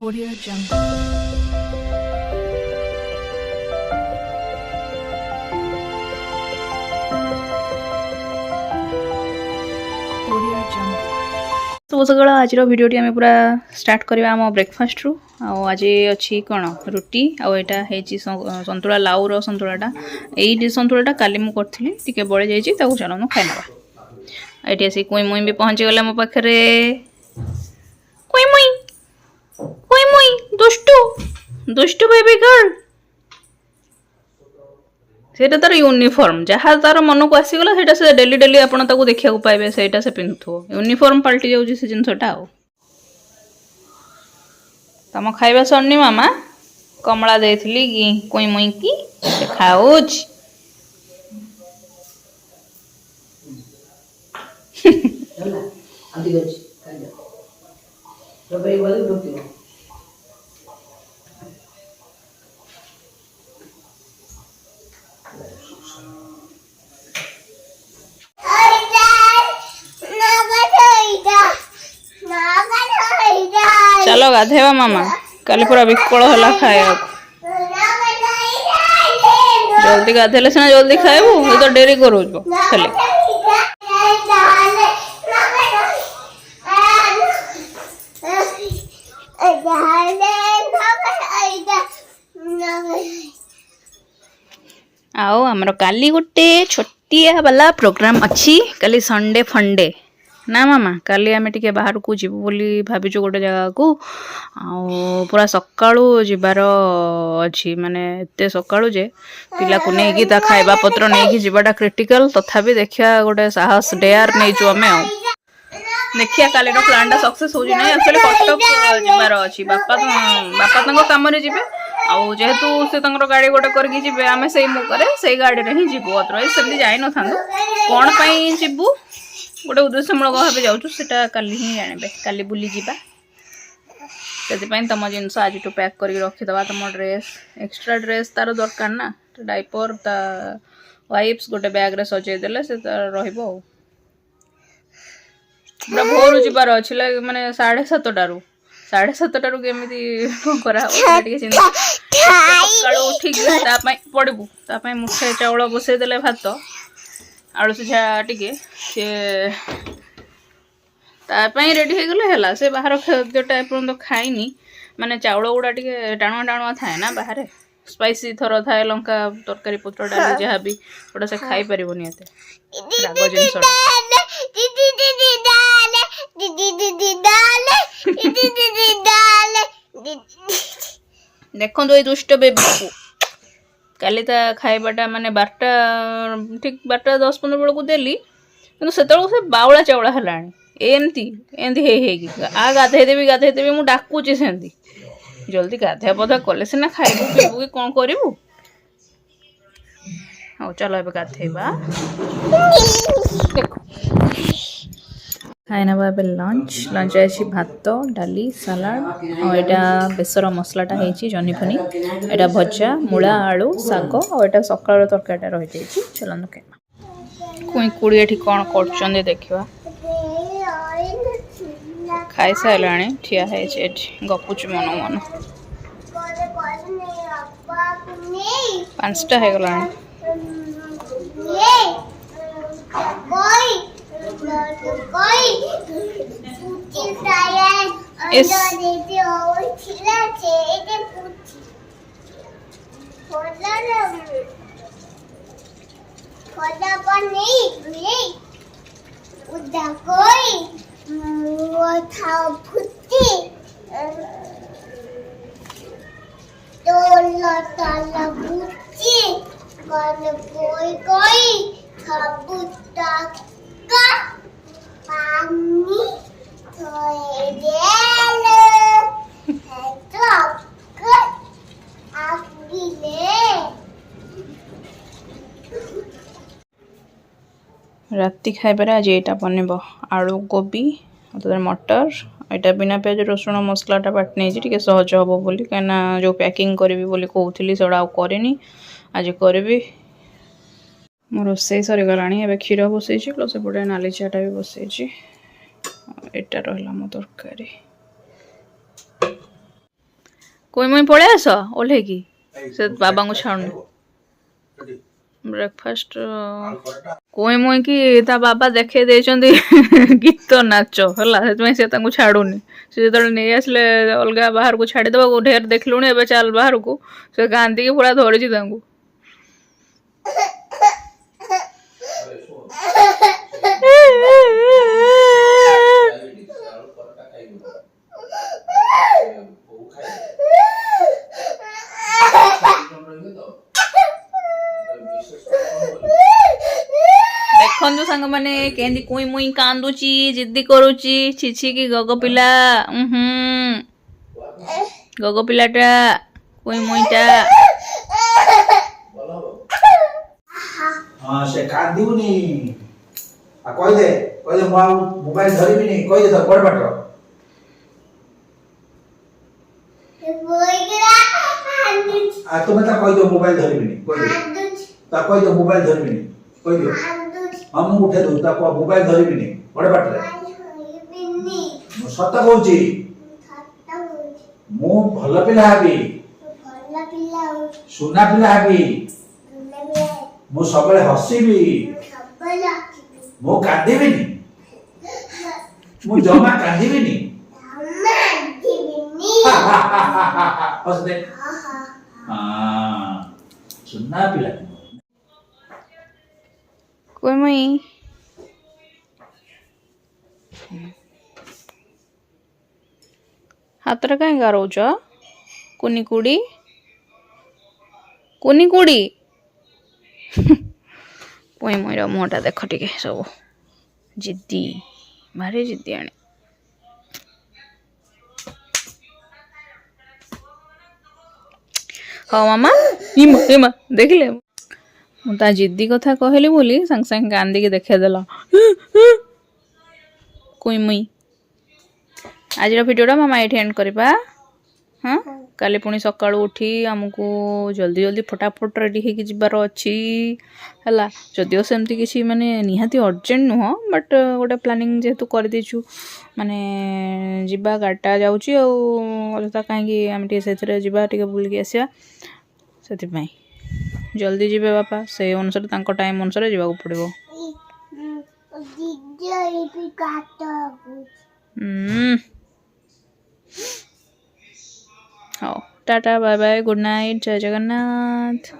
Audio Jungle. Audio Jungle. शुभ सकाल आज भिडियोटी आम पूरा स्टार्ट करवा आम ब्रेकफास्ट रु आज अच्छी कौन रुटी आईटा संतुला लाउर संतुलाटा यही संतुलाटा काली मुझे टी बड़ी जाइए चलो खाई ना ये आसी कुई मुई भी पहुँची गला मो पाखे कुई मुई दुष्टू दुष्टू बेबी गर्ल सेटा तार यूनिफॉर्म जहाँ तार मन को आसीगला सेटा से डेली डेली आपण ताको देखिया पाइबे सेटा से पिंधुथो यूनिफॉर्म पलटि जाउची से जिनसटा आ तम खाइबा सरनी मामा कमला देथिली कि कोई मुई की खाउछ चला आदि गछ खाइजा रबे वाली रोटी चलो गाधेवा मामा काली पूरा विकल होला खाया जल्दी गाधेले सिना जल्दी खाइबू ये तो डेरी करूछ खाली आओ हमरो काली गोटे छोटिया वाला प्रोग्राम अच्छी काली संडे फंडे ना मामा काली आमे टिके बाहर को जीवु बोली भाबिजु गोटे जगह को पूरा सकाळू जिबार अछि माने एते सकाळू जे पिला को नै की ता खाइबा पत्र नै की जिबाटा क्रिटिकल तथापि देखिया गोटे साहस डेयर नै जो हमें देखिया काली रो प्लान टा सक्सेस हो जे नै एक्चुअली कटक जिबार अछि बापा तंग काम रे जिबे आउ जेहेतु से तंगर गाड़ी गोटे करके जिबे आमे सेई मुकरे सेई गाड़ी रे ही जिबु अदरवाइज सेमती जाई न थांदो कोन पई जिबु गोटे उद्देश्यमूलक भाव जाऊँ सेटा काली ही जानबे काली बुली जीवा से तुम जिनस आज पैक कर रखीदे तुम ड्रेस एक्स्ट्रा ड्रेस तार दरकार ना डाइपर ता वाइप्स गोटे बैग रे सजेदेले से रहिबो पूरा भोर जीवार अच्छी माने 7:30 केमी करा उठिक पड़बू मुठे चाउल बसईदे भात आलू सीझा टिके सी रेडी हो गले है से बाहर खाद्यटा एपर्तंत खाइनी माने चाउल गुड़ा टिके टाणुआ टाणुआ थाए ना बाहर स्पाइसी थर थाए लंका तरकारी पत्र डाली जहाँ भी गोटा से खाई पारिबनी एते राग जिनस देखो ये दुष्ट बेबी को काली ता खाइबाटा माने 12 ठीक 12:10-15 बेल को देली किंतु से बाउला चाउला हलाणी एमती हे आ गाधे देवी मु डाकुची सेंती जल्दी गाधे पधा कले सिना खाइबू पीबू कि कौन करिबू हो चलो एबे गाधेबा देखो खाइना बाबे लंच अच्छी भात डाली सलाड और यहाँ बेसर मसलाटा होती जनी फनी यहाँ भजा मूला आलू शाग और यहाँ सकाल तरकारीटा रही जाइए चलना खाइबा कुई कुड़ी एठी कौन कर देखा खाई सारा ठिया है गपुच मन मन 5टा हो गला राति खाइबार आज यहाँ बनब आलू गोभी मटर यहाँ बिना प्याज रसुण मसलाटा बाटने टे सहज हम बोली कहीं जो पैकिंग करी बोली कहती से करनी आज करी मो रोसे सरीगला ए क्षीर बसई प्लस एपटे नाली चाटा भी बसई यहाँ रहा मो तरकारी कोई मुई पड़े आस ओल्हे की से बाबा को छाड़ू ब्रेकफास्ट कोई मुई कि ता बाबा देखे देछंदी गीत नाच हला से तांको छाड़ूनी से जो नहीं आसले अलग बाहर को छाड़ी देबा ढेर देखलुणी एबे चल बाहर को से गांधी के पूरा धरिची तांको ଦେଖନ୍ତୁ ସାଙ୍ଗମାନେ କେମିତି କୁଇଁ ମୁଇଁ କାନ୍ଦୁଛି ଜିଦ୍ଦି କରୁଛି ଛିଛି କି ଗଗ ପିଲା ଗଗ ପିଲାଟା କୁଇଁ ମୁଇଁଟା हाँ से कांदिबुनी आ कहि दे मु आ मोबाइल धरिबिनी कहि दे तो बड़ बाटर आ तुम ता कहि दो मोबाइल धरिबिनी कहि दे ता कहि दो मोबाइल धरिबिनी कहि दो हम उठे दो ता मोबाइल धरिबिनी बड़ बाटर मु सत कहूची मु भल पिला हाबी सुना पिला हाबी मु सबले हसीबी मु कांदिबिनी मु जमा कांदिबिनी हस दे हां सुना पिला कुई मुई हाथ रे कहीं गारोच कुनी कुड़ी पुई मुईर मुहटा देख टिके सब जिद्दी भारी जिद्दी आने हाँ मामा हिमा देखले मुझे जिद्दी कथा कहली बोली संग संग कांदी के देखेदेला कुई मुई आज भिडियोटा मामा ये एंड करवा हाँ काली पुणी सकाळु उठी आमको जल्दी जल्दी फटाफट रेडी होगी जबार अच्छी है जदिव सेमती किसी माने निहाती अर्जेंट नुह बट गोटे प्लानिंग जेहेतु कर देचु माने जिबा गाड़ीटा जाउची अजता कहीं आम टे बुलिक आसिया से जल्दी जीवे बापा से अनुसार तांको टाइम अनुसार जावाक पड़िबो हाँ tata bye bye good night जय जगन्नाथ।